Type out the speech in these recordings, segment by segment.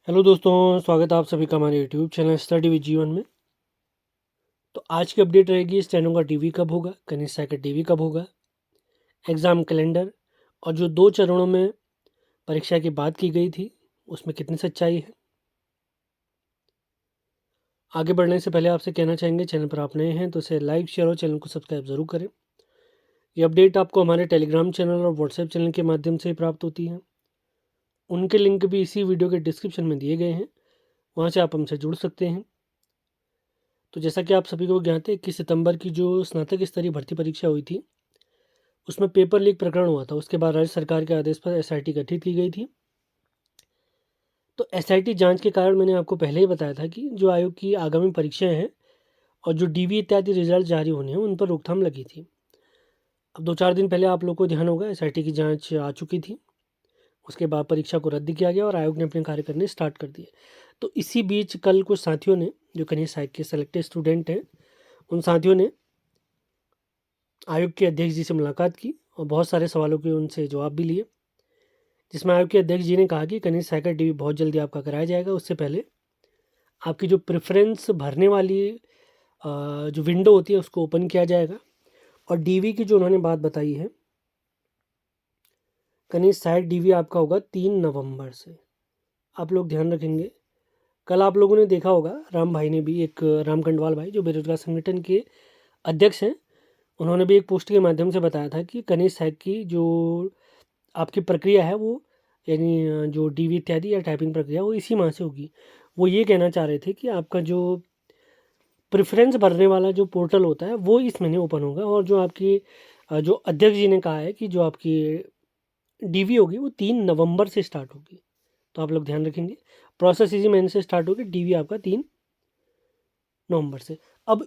Hello दोस्तों, स्वागत है आप सभी का हमारे यूट्यूब चैनल स्टडी विद जीवन में। तो आज की अपडेट रहेगी स्टेनो का डीवी कब होगा, कनिष्ठा का डीवी कब होगा, एग्ज़ाम कैलेंडर और जो 2 चरणों में परीक्षा की बात की गई थी उसमें कितनी सच्चाई है। आगे बढ़ने से पहले आपसे कहना चाहेंगे, चैनल पर आप नए हैं तो इसे लाइक, शेयर और चैनल को सब्सक्राइब ज़रूर करें। ये अपडेट आपको हमारे टेलीग्राम चैनल और व्हाट्सएप चैनल के माध्यम से प्राप्त होती है। उनके लिंक भी इसी वीडियो के डिस्क्रिप्शन में दिए गए हैं, वहाँ से आप हमसे जुड़ सकते हैं। तो जैसा कि आप सभी को ज्ञात है, 21 सितंबर की जो स्नातक स्तरीय भर्ती परीक्षा हुई थी उसमें पेपर लीक प्रकरण हुआ था। उसके बाद राज्य सरकार के आदेश पर एसआईटी गठित की गई थी। तो एसआईटी जांच के कारण मैंने आपको पहले ही बताया था कि जो आयोग की आगामी परीक्षाएं हैं और जो डीवी इत्यादि रिजल्ट जारी होने हैं उन पर रोकथाम लगी थी। अब 2-4 दिन पहले आप लोग को ध्यान होगा, एसआईटी की जाँच आ चुकी थी। उसके बाद परीक्षा को रद्द किया गया और आयोग ने अपने कार्य करने स्टार्ट कर दिए। तो इसी बीच कल कुछ साथियों ने, जो कन्या साहिब के सेलेक्टेड स्टूडेंट हैं, उन साथियों ने आयोग के अध्यक्ष जी से मुलाकात की और बहुत सारे सवालों के उनसे जवाब भी लिए, जिसमें आयोग के अध्यक्ष जी ने कहा कि कनिष्ठ सहायक डीवी बहुत जल्दी आपका कराया जाएगा। उससे पहले आपकी जो प्रेफरेंस भरने वाली जो विंडो होती है उसको ओपन किया जाएगा। और डीवी की जो उन्होंने बात बताई है, कनिष्ठ सहायक डीवी आपका होगा 3 नवंबर से। आप लोग ध्यान रखेंगे, कल आप लोगों ने देखा होगा राम भाई ने भी एक, राम कंडवाल भाई जो बेरोजगार संगठन के अध्यक्ष हैं, उन्होंने भी एक पोस्ट के माध्यम से बताया था कि कनिष्ठ सहायक की जो आपकी प्रक्रिया है वो, यानी जो डीवी इत्यादि या टाइपिंग प्रक्रिया, वो इसी माह से होगी। वो ये कहना चाह रहे थे कि आपका जो प्रेफरेंस भरने वाला जो पोर्टल होता है वो इस महीने ओपन होगा, और जो आपकी जो अध्यक्ष जी ने कहा है कि जो आपकी डीवी होगी वो 3 नवंबर से स्टार्ट होगी। तो आप लोग ध्यान रखेंगे, प्रोसेस इसी महीने से स्टार्ट होगी, डीवी आपका 3 नवंबर से। अब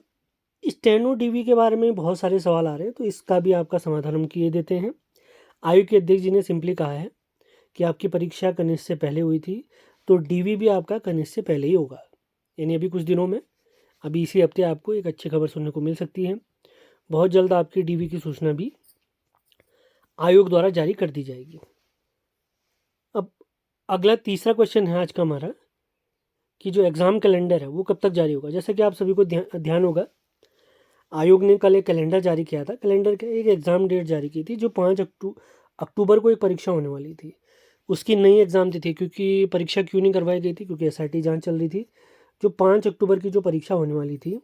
स्टेनो डीवी के बारे में बहुत सारे सवाल आ रहे हैं, तो इसका भी आपका समाधान हम किए देते हैं। आयोग के अध्यक्ष जी ने सिंपली कहा है कि आपकी परीक्षा कनिष्ठ से पहले हुई थी तो डीवी भी आपका कनिष्ठ से पहले ही होगा। यानी अभी कुछ दिनों में, अभी इसी हफ्ते आपको एक अच्छी खबर सुनने को मिल सकती है। बहुत जल्द आपकी डीवी की सूचना भी आयोग द्वारा जारी कर दी जाएगी। अब अगला तीसरा क्वेश्चन है आज का हमारा, कि जो एग्ज़ाम कैलेंडर है वो कब तक जारी होगा। जैसा कि आप सभी को ध्यान होगा, आयोग ने कल एक कैलेंडर जारी किया था। कैलेंडर के एक एग्ज़ाम डेट जारी की थी, जो 5 अक्टूबर को एक परीक्षा होने वाली थी। उसकी नई एग्ज़ाम थी, क्योंकि परीक्षा क्यों नहीं करवाई गई थी, क्योंकि एसआईटी जांच चल रही थी। जो 5 अक्टूबर की जो परीक्षा होने वाली थी,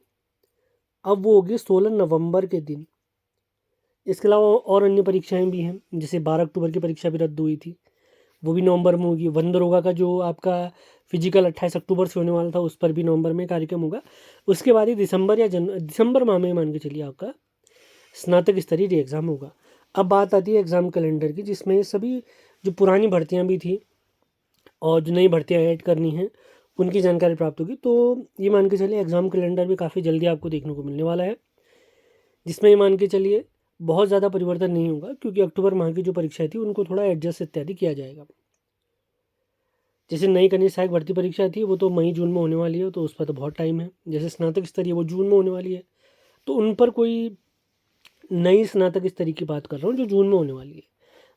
अब वो होगी 16 नवंबर के दिन। इसके अलावा और अन्य परीक्षाएं भी हैं, जैसे 12 अक्टूबर की परीक्षा भी रद्द हुई थी, वो भी नवंबर में होगी। वन दरोगा का जो आपका फिजिकल 28 अक्टूबर से होने वाला था, उस पर भी नवंबर में कार्यक्रम होगा। उसके बाद ही दिसंबर माह में मान के चलिए आपका स्नातक स्तरीय री एग्ज़ाम होगा। अब बात आती है एग्ज़ाम कैलेंडर की, जिसमें सभी जो पुरानी भर्तियां भी थी और जो नई भर्तियां ऐड करनी है उनकी जानकारी प्राप्त होगी। तो ये मान के चलिए एग्ज़ाम कैलेंडर भी काफ़ी जल्दी आपको देखने को मिलने वाला है, जिसमें ये मान के चलिए बहुत ज़्यादा परिवर्तन नहीं होगा, क्योंकि अक्टूबर माह की जो परीक्षा थी उनको थोड़ा एडजस्ट इत्यादि किया जाएगा। जैसे नई कन्या सहायक भर्ती परीक्षा थी वो तो मई जून में होने वाली है, तो उस पर तो बहुत टाइम है। जैसे स्नातक स्तरीय वो जून में होने वाली है, तो उन पर कोई, नई स्नातक स्तरीय की बात कर रहा हूँ जो जून में होने वाली है,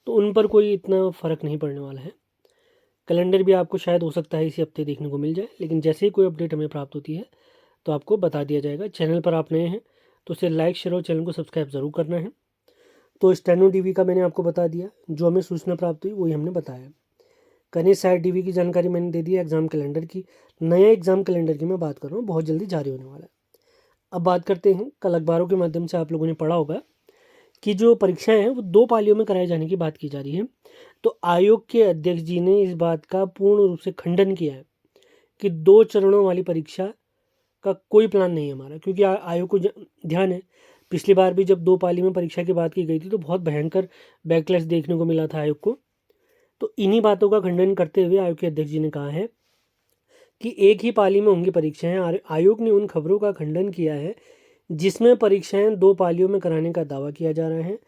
तो उन पर कोई इतना फ़र्क नहीं पड़ने वाला है। कैलेंडर भी आपको शायद हो सकता है इसी हफ्ते देखने को मिल जाए, लेकिन जैसे ही कोई अपडेट हमें प्राप्त होती है तो आपको बता दिया जाएगा। चैनल पर आप नए हैं तो उसे लाइक, शेयर और चैनल को सब्सक्राइब ज़रूर करना है। तो स्टेनो डीवी का मैंने आपको बता दिया, जो हमें सूचना प्राप्त हुई वही हमने बताया। कनिष्ठ सहायक डीवी की जानकारी मैंने दे दी है। एग्ज़ाम कैलेंडर की, नया एग्ज़ाम कैलेंडर की मैं बात कर रहा हूँ, बहुत जल्दी जारी होने वाला है। अब बात करते हैं, कल अखबारों के माध्यम से आप लोगों ने पढ़ा होगा कि जो परीक्षाएं हैं वो 2 पालियों में कराए जाने की बात की जा रही है। तो आयोग के अध्यक्ष जी ने इस बात का पूर्ण रूप से खंडन किया है कि 2 चरणों वाली परीक्षा का कोई प्लान नहीं है हमारा, क्योंकि आयोग को ध्यान है, पिछली बार भी जब 2 पाली में परीक्षा की बात की गई थी तो बहुत भयंकर बैकलैश देखने को मिला था आयोग को। तो इन्हीं बातों का खंडन करते हुए आयोग के अध्यक्ष जी ने कहा है कि एक ही पाली में होंगी परीक्षाएं। आयोग ने उन खबरों का खंडन किया है जिसमें परीक्षाएं 2 पालियों में कराने का दावा किया जा रहा है।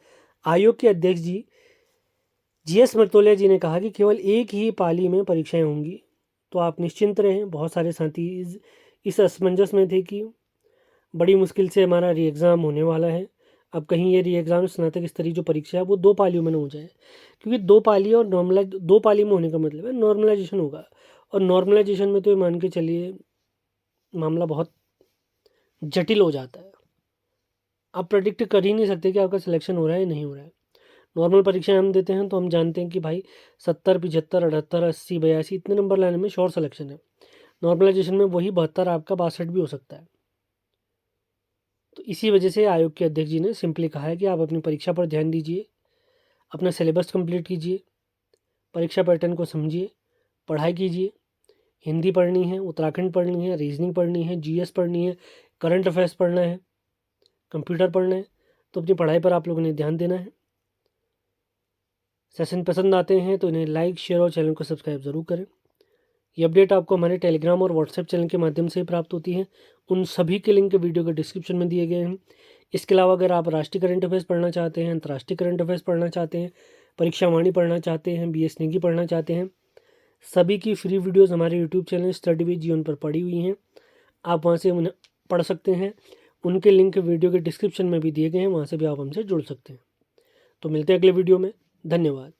आयोग के अध्यक्ष जी जीएस मर्तोलिया जी ने कहा कि केवल एक ही पाली में परीक्षाएं होंगी। तो आप निश्चिंत रहें। बहुत सारे साथी इस असमंजस में थे कि बड़ी मुश्किल से हमारा री एग्ज़ाम होने वाला है, अब कहीं ये री एग्ज़ाम स्नातक स्तरीय जो परीक्षा है वो 2 पालियों में ना हो जाए, क्योंकि 2 पाली और नॉर्मलाइज, 2 पाली में होने का मतलब है नॉर्मलाइजेशन होगा, और नॉर्मलाइजेशन में तो ये मान के चलिए मामला बहुत जटिल हो जाता है। आप प्रेडिक्ट कर ही नहीं सकते कि आपका सिलेक्शन हो रहा है या नहीं हो रहा है। नॉर्मल परीक्षाएं हम देते हैं तो हम जानते हैं कि भाई 70, 75, 78, 80, 82 इतने नंबर लाने में श्योर सिलेक्शन है। नॉर्मलाइजेशन में वही 72 आपका 62 भी हो सकता है। तो इसी वजह से आयोग के अध्यक्ष जी ने सिंपली कहा है कि आप अपनी परीक्षा पर ध्यान दीजिए, अपना सिलेबस कंप्लीट कीजिए, परीक्षा पैटर्न को समझिए, पढ़ाई कीजिए। हिंदी पढ़नी है, उत्तराखंड पढ़नी है, रीजनिंग पढ़नी है, जीएस पढ़नी है, करंट अफेयर्स पढ़ना है, कंप्यूटर पढ़ना है, तो अपनी पढ़ाई पर आप लोगों ने ध्यान देना है। सेशन पसंद आते हैं तो इन्हें लाइक, शेयर और चैनल को सब्सक्राइब ज़रूर करें। ये अपडेट आपको हमारे टेलीग्राम और व्हाट्सएप चैनल के माध्यम से ही प्राप्त होती है। उन सभी के लिंक वीडियो के डिस्क्रिप्शन में दिए गए हैं। इसके अलावा अगर आप राष्ट्रीय करंट अफेयर्स पढ़ना चाहते हैं, अंतर्राष्ट्रीय करंट अफेयर्स पढ़ना चाहते हैं, परीक्षा वाणी पढ़ना चाहते हैं, BS नेगी पढ़ना चाहते हैं, सभी की फ्री वीडियोज़ हमारे यूट्यूब चैनल स्टडी विद जीवन पर पड़ी हुई हैं। आप वहाँ से उन्हें पढ़ सकते हैं। उनके लिंक वीडियो के डिस्क्रिप्शन में भी दिए गए हैं, वहाँ से भी आप हमसे जुड़ सकते हैं। तो मिलते हैं अगले वीडियो में। धन्यवाद।